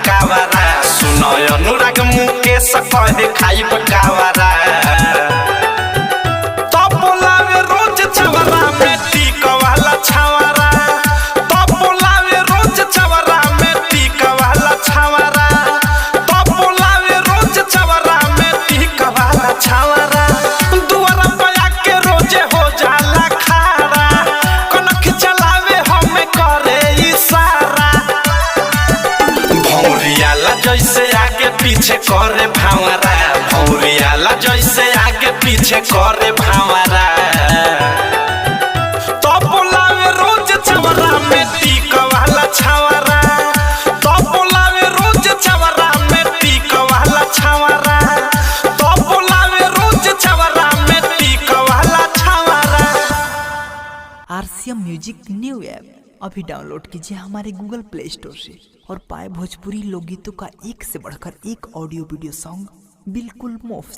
कावरा सुनो अनुराग मुकेश कहे खाइब कावरा तो बोलावे रोज छवरा में टीक वाला छवरा तो बोलावे रोज छवरा में टीक वाला छवरा तो बोलावे रोज छवरा में टीक वाला छवरा दुआरा पे आके रोजे हो जाला खारा कनक चलावे हमें करे इशारा भौरियाला जैसे आगे पीछे करे भावरा भौरियाला जैसे आगे पीछे करे भावरा तो बोलावे रोज छवरा में टीक वाला छवरा तो बोलावे रोज छवरा में टीक वाला छवरा तो बोलावे रोज छवरा में टीक वाला छवरा। आरसीएम म्यूजिक न्यू ऐप अभी डाउनलोड कीजिए हमारे गूगल प्ले स्टोर से और पाए भोजपुरी लोकगीतों का एक से बढ़कर एक ऑडियो वीडियो सॉन्ग बिल्कुल मुफ्त।